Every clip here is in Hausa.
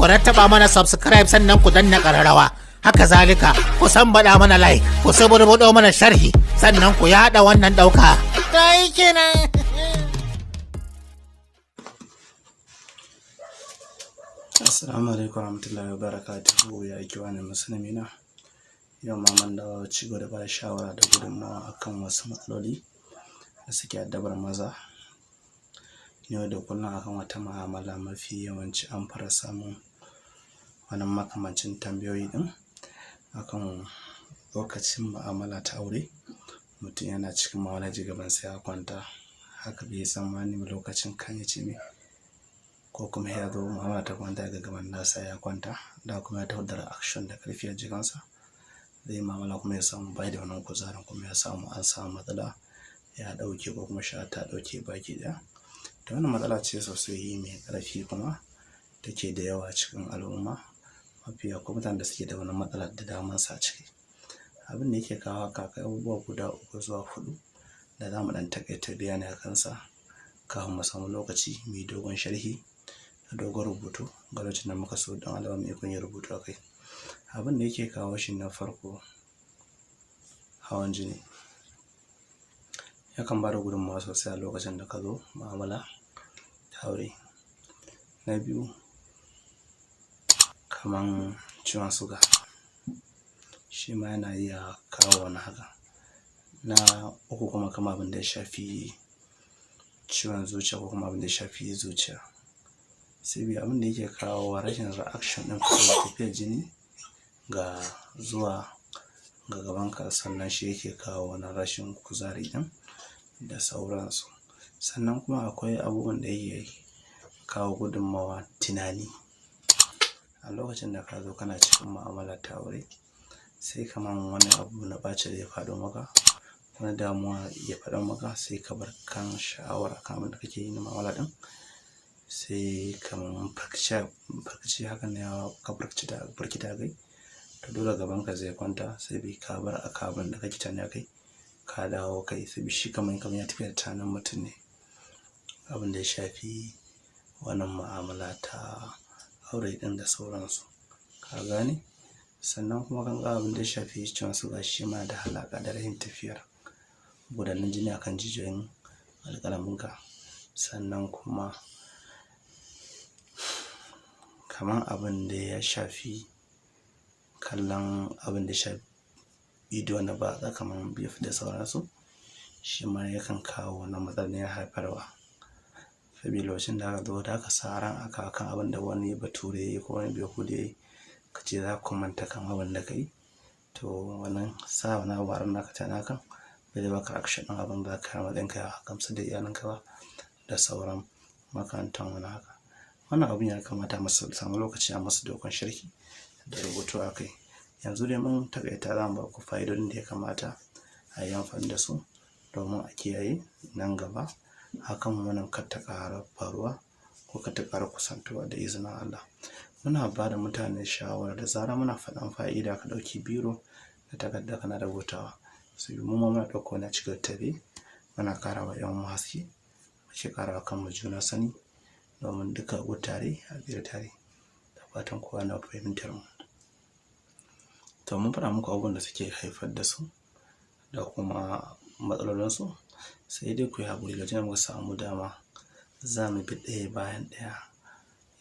ku rattaba mana subscribe sannan ku danna ƙararrawa. Haka zalika ku baɗa mana like, ku saburbuɗo mana sharhi, sannan ku yaɗa wannan ɗauka. Ta yi kenan. Assalamu alaikum warahmatullahi wabarakatuhu. Ya ake wani musulmi na yau ma mun dawo ci gaba da ba shawara da gudunmawa akan wasu matsaloli da suke addabar maza yau da kullum akan wata mu'amala. Mafi yawanci an fara samun wani makamancin tambayoyi din akan lokacin mu'amala ta aure. Mutum yana cikin mu'amala gaban sa ya kwanta, haka bai san wani lokacin kan ya ce me, ko kuma ya zo mu'amala ta kwanta ga gaban nasa ya kwanta da kuma ya taho da reaction da karfi a jikinsa, zai mu'amala kuma ya samu bai da wannan kuzarin, kuma ya samu an samu matsala ya dauke ko kuma sha ta dauke baki daya. Da wannan matsala ce sosai mai karfi kuma take da yawa cikin al'umma. Mafiya ko mutanen da suke da wannan matsala da daman sa ciki. Abin da yake kawo haka kai abubuwa guda 3 zuwa 4 da zamu dan takaita bayani akan sa kafin mu samu lokaci mai dogon sharhi da dogon rubutu ga lokacin da muka so dan Allah mai kun yi rubutu akai. Abin da yake kawo shi na farko hawan jini. Yakan bada gudunmawa sosai a lokacin da ka zo mu'amala ta aure. Na biyu kaman ciwon suga, shi ma yana iya kawo wani haka. Na uku kuma kamar abin da ya shafi ciwon zuciya ko kuma abin da ya shafi zuciya. Sai abin da yake kawo rashin reaction din tafiyar jini ga zuwa ga gabanka, sannan shi yake kawo wani rashin kuzari din da sauransu. Sannan kuma akwai abubuwan da yake kawo gudunmawa tunani. A lokacin da ka zo kana cikin mu'amala ta aure, sai kaman wani abu na ɓaci da ya faɗo maka, wani damuwa ya faɗo maka, sai ka bar kan sha'awar kan abin da kake yi na mu'amala din, sai kaman farkaci hakan ya ka barkita kai, to dole gaban ka zai kwanta, sai bai ka bar akabin da kake tana kai ka dawo kai, sai shi kaman ya tafi da tunanin mutum ne. Abin da ya shafi wannan mu'amala ta aure din da sauransu, ka gane. Sannan kuma kan ga abin da ya shafi ciwon suga, shi ma da alaƙa da rashin tafiyar gudanar jini akan jijiyoyin alƙalaminka. Sannan kuma kaman abin da ya shafi kallon abin da ya shafi bidiyo na batsa kaman beef da sauransu, shi ma yakan kawo wannan matsalar haifarwa. Sabida lokacin da aka zo da aka sa ran aka kan abin da wani bature ko wani behude ka ce za ku manta kan abin da kai, to wannan sa wani abu a ran naka tana kan bai zai baka action din abin da ka matsayin ka ya gamsu da iyalinka ba da sauran makarantan wani haka. Wannan abin ya kamata mu samu lokaci a masu dogon sharhi da rubutu akai. Yanzu dai mun takaita za mu ba ku fa'idodin da ya kamata a yi amfani da su domin a kiyaye nan gaba hakan wannan kar ta ƙara faruwa ko kar ta ƙara kusantuwa da izinin Allah. Muna ba da mutane shawara da zarar muna faɗan fa'ida ka ɗauki biro da takarda kana rubutawa. Sai mu ma muna ɗauko na cikin tafi muna ƙara wa ƴan haske, muke ƙara wa kanmu juna sani domin duka gudu tare a tsira tare. Da fatan kowa na fahimtar mu. To mun faɗa muku abubuwan da suke haifar da su da kuma matsalolinsu, sai dai ku yi haƙuri lokacin da muka samu dama za mu bi ɗaya bayan ɗaya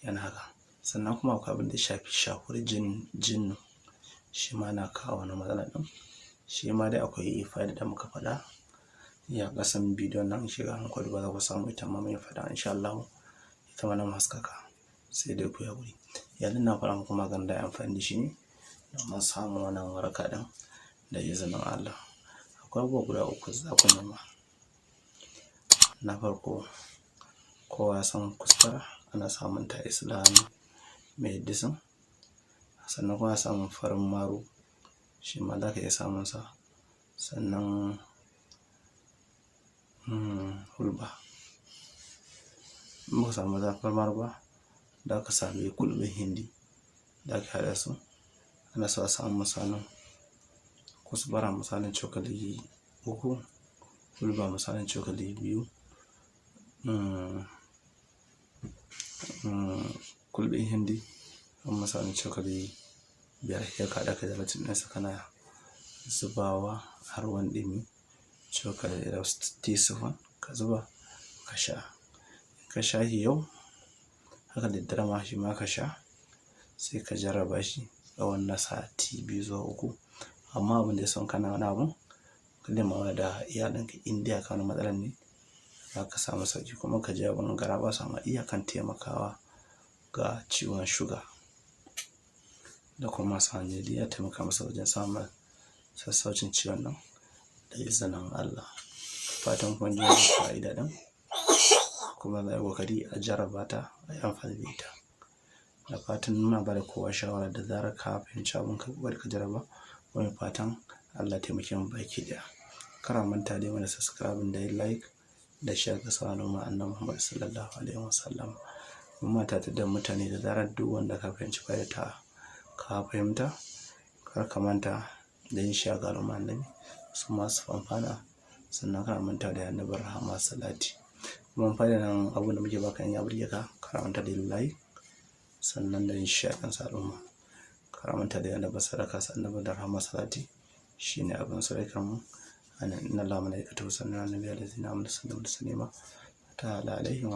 yana haka. Sannan kuma akwai abin da ya shafi shakuwar jinnu, shi ma na kawo wani matsala ɗin. Shi ma dai akwai fa'ida da muka faɗa ya ƙasan bidiyon nan, shiga hankali ba za ku samu ita ma mai faɗa insha Allah ita ma nan haskaka, sai dai ku yi haƙuri. Yanzu na faɗa muku maganin da amfani da shi ne domin samun wannan waraka ɗin da izinin Allah. Akwai abubuwa guda 3 za ku nema. Na farko, kowa san kuskura ana samun ta Islamic medicine. Sannan kuma samun farin maru, shi ma za ka iya samun sa. Sannan hulba, in ba samu farin maru ba da ka sami kulɓin hindi da ka haɗa su. Ana so a samu misalin kusbara misalin cokali 3, hulba misalin cokali 2, kulɓin hindi in misalin cokali 5 sai ka haɗa gelatin ɗinsa kana zubawa har ruwan ɗumi cokali da teaspoon ka zuba ka sha. In ka sha shi yau haka da daddare ma shi ma ka sha sai ka jarraba shi tsawon na sati 2 zuwa 3. Amma abin da ya son kana wani abu ka nemi da iyalinka in dai akwai wani matsalar ne za ka samu sauƙi kuma ka ji abin garaɓasa ma iyakan taimakawa ga ciwon shuga da kuma masu hawan jini ya taimaka masa wajen samun sassaucin ciwon nan da izinin Allah. Fatan kun ji wannan fa'ida ɗin kuma za a yi ƙoƙari a jarraba ta a yi amfani da ita. Da fatan muna ba da kowa shawara da zarar ka fahimci abin ka ƙoƙari ka jarraba. Wani fatan Allah taimake mu baki ɗaya. Kar a manta dai mana subscribe da like da share ga sauran Annabi Muhammad sallallahu alaihi wasallam. Mun mata da mutane da zarar duk wanda ka fahimci fa'ida ta ka fahimta kar ka manta da yin share ga Annabi su masu amfana sannan kar a manta da Annabi rahama salati. Kuma fa'ida nan abin da muke baka in ya burge ka kar a manta da yin like sannan da yin share kan al'umma. Kar a manta da Annabi sadaka sannan da rahama salati shine abin sadakan mu. Inna Allaha wa malaikatahu yusalluna 'alan nabiy allazina amanu sallu alaihi wa sallimu ta'ala alaihi wa